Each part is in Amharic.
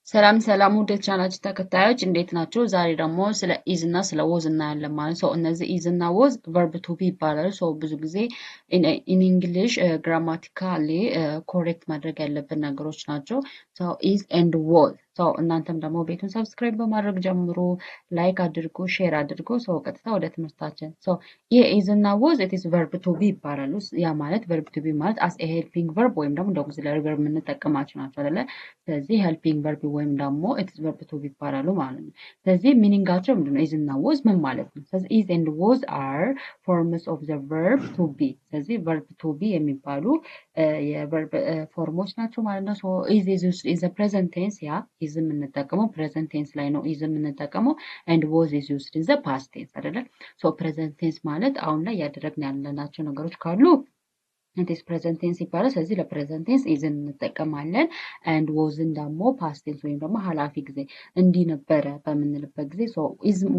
ሰላም ሰላም ውድ ቻናላችን ተከታዮች እንዴት ናቸው? ዛሬ ደግሞ ስለ ኢዝ እና ስለ ወዝ እናያለን ማለት ነው። እነዚህ ኢዝ እና ወዝ ቨርብ ቱ ቢ ይባላሉ። ብዙ ጊዜ ኢን እንግሊሽ ግራማቲካሊ ኮሬክት ማድረግ ያለብን ነገሮች ናቸው። ኢዝ ኤንድ ወዝ። እናንተም ደግሞ ቤቱን ሰብስክራይብ በማድረግ ጀምሮ ላይክ አድርጎ ሼር አድርጎ ቀጥታ ወደ ትምህርታችን ይህ ኢዝ እና ወዝ ኢት ኢዝ ቨርብ ቱ ቢ ይባላሉ። ያ ማለት ቨርብ ቱ ቢ ማለት አስ ኤ ሄልፒንግ ቨርብ ወይም ደግሞ እንደ አውግዚላሪ ቨርብ የምንጠቀማቸው ናቸው አይደለ? ስለዚህ ሄልፒንግ ቨርብ ወይም ደግሞ ኢትስ ቨርብ ቱ ቢ ይባላሉ ማለት ነው። ስለዚህ ሚኒንጋቸው ምንድነው? ኢዝ እና ወዝ ምን ማለት ነው? ስለዚህ ኢዝ ኤንድ ወዝ አር ፎርምስ ኦፍ ዘ ቨርብ ቱ ቢ። ስለዚህ ቨርብ ቱ ቢ የሚባሉ የቨርብ ፎርሞች ናቸው ማለት ነው። ኢዝ ኢዝ ፕሬዘንት ቴንስ፣ ያ ኢዝ የምንጠቀመው ፕሬዘንት ቴንስ ላይ ነው ኢዝ የምንጠቀመው። ኤንድ ወዝ ኢዝ ዩዝድ ኢን ዘ ፓስት ቴንስ አይደለ? ፕሬዘንት ቴንስ ማለት አሁን ላይ ያደረግን ያለናቸው ነገሮች ካሉ ኢትስ ፕሬዘንት ቴንስ ይባላል። ስለዚህ ለፕሬዘንት ቴንስ ኢዝን እንጠቀማለን። ኤንድ ወዝን ደግሞ ፓስት ቴንስ ወይም ደግሞ ኃላፊ ጊዜ እንዲህ ነበረ በምንልበት ጊዜ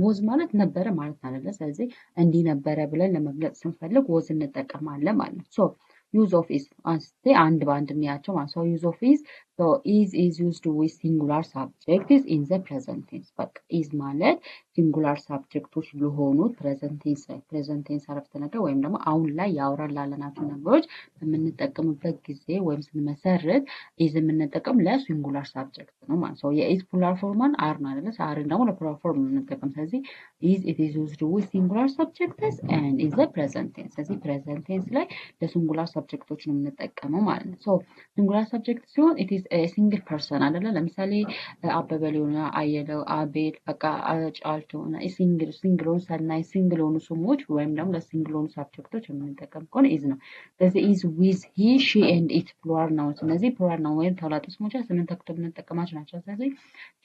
ወዝ ማለት ነበረ ማለት አይደለ? ስለዚህ እንዲህ ነበረ ብለን ለመግለጽ ስንፈልግ ወዝ እንጠቀማለን ማለት ነው። ዩዝ ኦፍ ኢዝ አንስቴ አንድ በአንድ እንያቸው ማለት ነው። ዩዝ ኦፍ ኢዝ ኢዝ ዩዝድ ዊዝ ሲንጉላር ሳብጀክትስ ኢን ዘ ፕሬዘንት ቴንስ። በቃ ኢዝ ማለት ሲንጉላር ሳብጀክቶች ለሆኑት ፕሬዘንት ቴንስ አረፍተ ነገር ወይም ደግሞ አሁን ላይ ያወራን ላለናቸው ነገሮች በምንጠቀምበት ጊዜ ወይም ስንመሰርት ኢዝ የምንጠቀም ለሲንጉላር ሳብጀክት ነው ማለት ነው። የኢዝ ፕሉራል ፎርማን አር ነው አይደለ? አርን ደግሞ ለፕሉራል ፎርም የምንጠቀም። ስለዚህ ኢዝ ኢት ኢዝ ዩዝድ ዊዝ ሲንጉላር ሳብጀክትስ ኤንድ ኢን ዘ ፕሬዘንት ቴንስ። ስለዚህ ፕሬዘንት ቴንስ ላይ ለሲንጉላር ሳብጀክቶች ነው የምንጠቀመው ማለት ነው። ሲንጉላር ሳብጀክት ሲሆን ኢት ኢዝ ሲንግል ፐርሰን አይደለ? ለምሳሌ አበበ ሊሆን አየለው፣ አቤል፣ በቃ ጫልቱ ሲንግል ሆኑ ሰናይ ሲንግል ሆኑ ስሞች ወይም ደግሞ ለሲንግል ሆኑ ሳብጀክቶች የምንጠቀም ከሆነ ኢዝ ነው። ስለዚህ ኢዝ ዊዝ ሂ ሺ ኤንድ ኢት ፕሉራል ነው። እነዚህ ፕሉራል ነው ወይም ተውላጠ ስሞች ስምን ተክቶ የምንጠቀማቸው ናቸው። ስለዚህ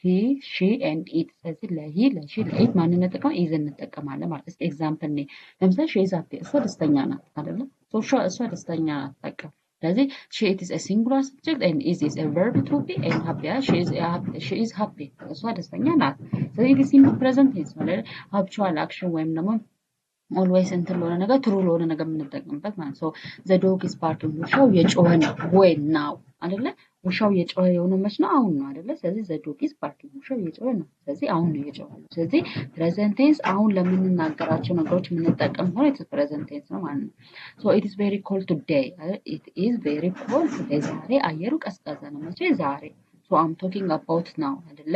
ሂ ሺ ኤንድ ኢት። ስለዚህ ለሂ ለሺ ለኢት ማን እንጠቀም? ኢዝ እንጠቀማለን ማለት ነው። ኤግዛምፕል ኔ ለምሳሌ ሺ ኢዝ ሃፒ፣ እሷ ደስተኛ ናት አይደለ? እሷ ደስተኛ ናት በቃ። ስለዚህ she it is a singular subject and is a verb to be and happy. She is happy. እሷ ደስተኛ ናት። ስለዚህ this in present tense ማለት habitual action ወይም ደግሞ ኦልዌይስ እንትን ለሆነ ነገር ትሩ ለሆነ ነገር የምንጠቀምበት ማለት ነው። ዘ ዶግ ኢዝ ባርኪንግ፣ ውሻው የጮኸ ነው ወይ ናው አይደለ? ውሻው የጮኸ የሆነው መች ነው? አሁን ነው አይደለ? ስለዚህ ዘ ዶግ ኢዝ ባርኪንግ፣ ውሻው የጮኸ ነው። ስለዚህ አሁን ነው የጮኸ። ስለዚህ ፕሬዘንት ቴንስ አሁን ለምንናገራቸው ነገሮች የምንጠቀም ሆነ ኢትስ ፕሬዘንት ቴንስ ነው ማለት ነው። ኢት ኢዝ ቬሪ ኮልድ ቱዴይ፣ ኢት ኢዝ ቬሪ ኮልድ ቱዴይ፣ ዛሬ አየሩ ቀዝቃዛ ነው። መቼ? ዛሬ። አም ቶኪንግ አባውት ናው አይደለ?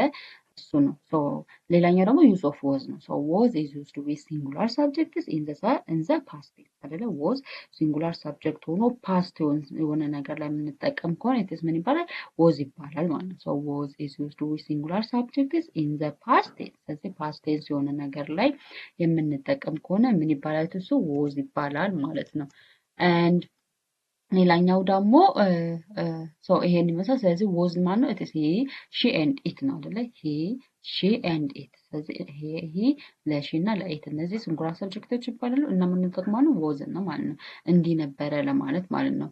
እሱ ነው። ሌላኛው ደግሞ ዩዝ ኦፍ ወዝ ነው። ወዝ ኢዝ ዩዝድ ዊዝ ሲንጉላር ሳብጀክትስ ኢን ዘ ፓስት ቴንስ አይደለ? ወዝ ሲንጉላር ሳብጀክት ሆኖ ፓስት የሆነ ነገር ላይ የምንጠቀም ከሆነ ኢትስ ምን ይባላል? ወዝ ይባላል ማለት ነው። ወዝ ኢዝ ዩዝድ ዊዝ ሲንጉላር ሳብጀክትስ ኢን ዘ ፓስት ቴንስ። ስለዚህ ፓስት ቴንስ የሆነ ነገር ላይ የምንጠቀም ከሆነ ምን ይባላል? እሱ ወዝ ይባላል ማለት ነው። ኤንድ ሌላኛው ደግሞ ይሄን ይመስላል። ስለዚህ ወዝ ማን ነው? ኢትስ ሂ ሺ ኤንድ ኢት ነው አይደለ? ሂ ሺ ኤንድ ኢት። ስለዚህ ሂ ለሺ እና ለኢት እነዚህ ሲንጉላር ሰብጀክቶች ይባላሉ እና የምንጠቅመው ነው ወዝ ነው ማለት ነው። እንዲህ ነበረ ለማለት ማለት ነው።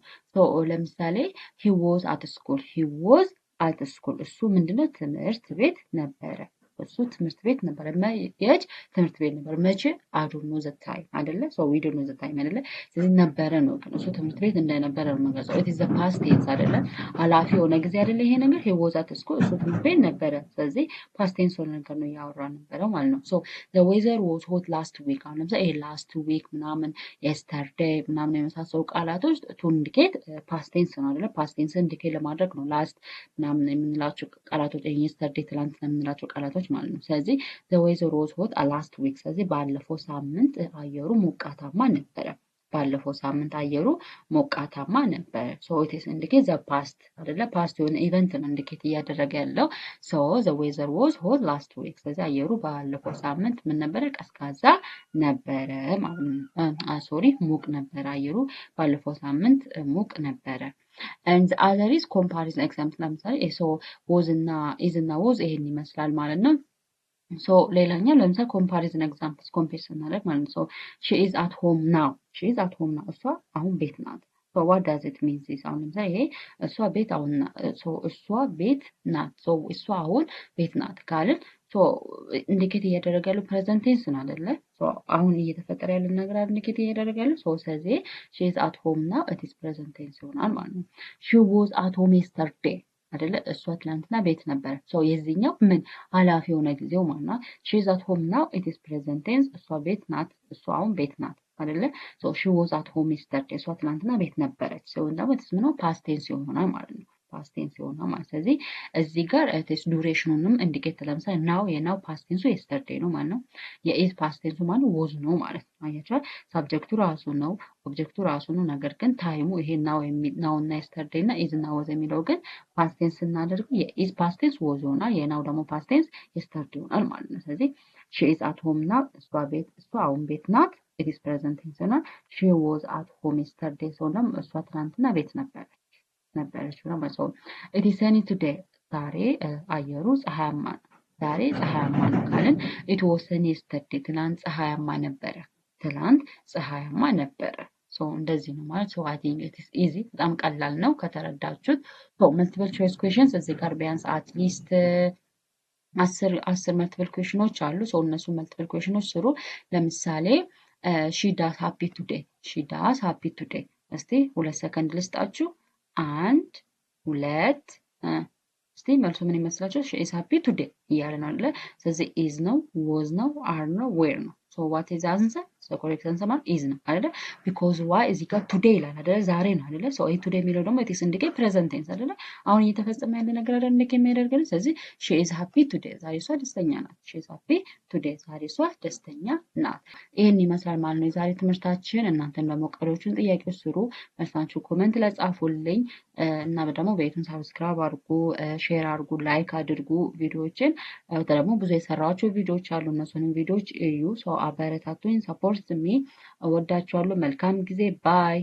ለምሳሌ ሂ ወዝ አት ስኩል፣ ሂ ወዝ አት ስኩል፣ እሱ ምንድነው? ትምህርት ቤት ነበረ። እሱ ትምህርት ቤት ነበረ። የት ትምህርት ቤት ነበረ? መቼ? አይ ዶንት ኖ ዘ ታይም አይደለ? ዊ ዶንት ኖ ዘ ታይም አይደለ? ስለዚህ ነበረ ነው፣ ግን እሱ ትምህርት ቤት እንደነበረ ነው የምንገልጸው። ኢት ኢዝ ዘ ፓስት ቴንስ አይደለ? ኃላፊ የሆነ ጊዜ አይደለ? ይሄ ነገር ሂ ዋዝ አት ስኩል፣ እሱ ትምህርት ቤት ነበረ። ስለዚህ ፓስት ቴንስ ሆነ ነገር ነው እያወራ ነበረው ማለት ነው። ዘ ዌዘር ዋዝ ሆት ላስት ዊክ፣ አሁን ለምሳሌ ይሄ ላስት ዊክ ምናምን የስተርዴይ ምናምን የመሳሰሉ ቃላቶች ቱ ኢንዲኬት ፓስት ቴንስ ነው አይደለ? ፓስት ቴንስ ኢንዲኬት ለማድረግ ነው ላስት ምናምን የምንላቸው ቃላቶች፣ የስተርዴይ ትላንት የምንላቸው ቃላቶች ማለት ነው። ስለዚህ ዘ ዌዘር ዋዝ ሆት ላስት ዊክ፣ ስለዚህ ባለፈው ሳምንት አየሩ ሞቃታማ ነበረ። ባለፈው ሳምንት አየሩ ሞቃታማ ነበረ። ኢት ኢዝ ኢንዲኬት ዘ ፓስት አይደለ? ፓስት የሆነ ኢቨንት ነው ኢንዲኬት እያደረገ ያለው። ዘ ዌዘር ዋዝ ሆት ላስት ዊክ፣ ስለዚህ አየሩ ባለፈው ሳምንት ምን ነበረ? ቀዝቃዛ ነበረ ማለት ነው። ሶሪ ሙቅ ነበረ። አየሩ ባለፈው ሳምንት ሙቅ ነበረ። and the other is comparison example። ለምሳሌ ወዝ እና ኢዝ እና ወዝ ይሄን ይመስላል ማለት ነው። ሌላኛው ለምሳሌ ኮምፓሪዝን ኤግዛምፕልስ ኮምፔር ስናደርግ ማለት ነው። ሺ ኢዝ አት ሆም ናው፣ ሺ ኢዝ አት ሆም ናው፣ እሷ አሁን ቤት ናት። ዋት ዳዝ ኢት ሚን ዚስ? አሁን ለምሳሌ ይሄ እሷ ቤት አሁን እሷ ቤት ናት፣ እሷ አሁን ቤት ናት ካልን ኢንዲኬት እያደረገ ያለው ፕሬዘንት ቴንስ ነው አይደለ? አሁን እየተፈጠረ ያለ ነገር ኢንዲኬት እያደረገ ያለው ስለዚህ ሺ ኢዝ አት ሆም ናው ኢት ኢዝ ፕሬዘንት ቴንስ ይሆናል ማለት ነው። ሺ ዋዝ አት ሆም የስተርዴይ፣ አይደለ እሷ ትላንትና ቤት ነበር ሶ የዚህኛው ምን ኃላፊ የሆነ ጊዜው ማለት she is at home now it is present tense እሷ ቤት ናት እሷ አሁን ቤት ናት አይደለ ሶ she was at home yesterday እሷ ትላንትና ቤት ነበረች ሶ እንደው ምንድነው past tense ይሆናል ማለት ነው past tense ይሆናል ማለት ስለዚህ እዚህ ጋር እቴስ ዱሬሽኑንም ኢንዲኬት ለምሳሌ ናው የናው past tense yesterday ነው ማለት ነው የኢዝ past tense ማለት was ነው ማለት ነው አያችሁ ሳብጀክቱ ራሱ ነው ኦብጀክቱ ራሱ ነው ነገር ግን ታይሙ ይሄ ናው ናው እና yesterday እና ኢዝ እና was የሚለው ግን past tense ስናደርገው የኢዝ past tense was ይሆናል የናው ደግሞ past tense yesterday ይሆናል ማለት ነው ስለዚህ she is at home now እሷ አሁን ቤት ናት it is present tense እና she was at home yesterday so ደግሞ እሷ ትናንትና ቤት ነበረች ነው ማለት ነው it is sunny today ዛሬ አየሩ ፀሐያማ ነው ዛሬ ፀሐያማ ነው ካልን it was sunny yesterday ትናንት ፀሐያማ ነበረ ሶ እንደዚህ ነው ማለት ሶ I think it is easy በጣም ቀላል ነው ከተረዳችሁት ሶ multiple choice questions እዚህ ጋር ቢያንስ at least 10 multiple questions አሉ ሶ እነሱ multiple questions ስሩ ለምሳሌ she does happy today እስቲ 2 ሰከንድ ልስጣችሁ 1 2 እስቲ መልሱ ምን ይመስላችኋል she is happy today እያለ ነው አይደለ ስለዚህ is ነው was ነው are ነው were ነው so what is answer so correct answer ማለት is ነው አይደለ because why is equal today ይላል አይደለ ዛሬ ነው አይደለ so today የሚለው ደግሞ it is indicate present tense አይደለ አሁን እየተፈጸመ ያለ ነገር አይደለ indicate የሚያደርገው ስለዚህ she is happy today ዛሬ እሷ ደስተኛ ናት she is happy today ዛሬ እሷ ደስተኛ ናት ይሄን ይመስላል ማለት ነው የዛሬ ትምህርታችን እናንተም ደግሞ ቀሪዎቹን ጥያቄዎች ስሩ መልሳችሁ ኮሜንት ላይ ጻፉልኝ እና ደግሞ ቤቱን ሰብስክራይብ አድርጉ ሼር አድርጉ ላይክ አድርጉ ቪዲዮዎችን ደግሞ ብዙ የሰራኋቸው ቪዲዮዎች አሉ እነሱንም ቪዲዮዎች እዩ ሰው አበረታቱኝ ሰፖርት ሚ እወዳችኋለሁ መልካም ጊዜ ባይ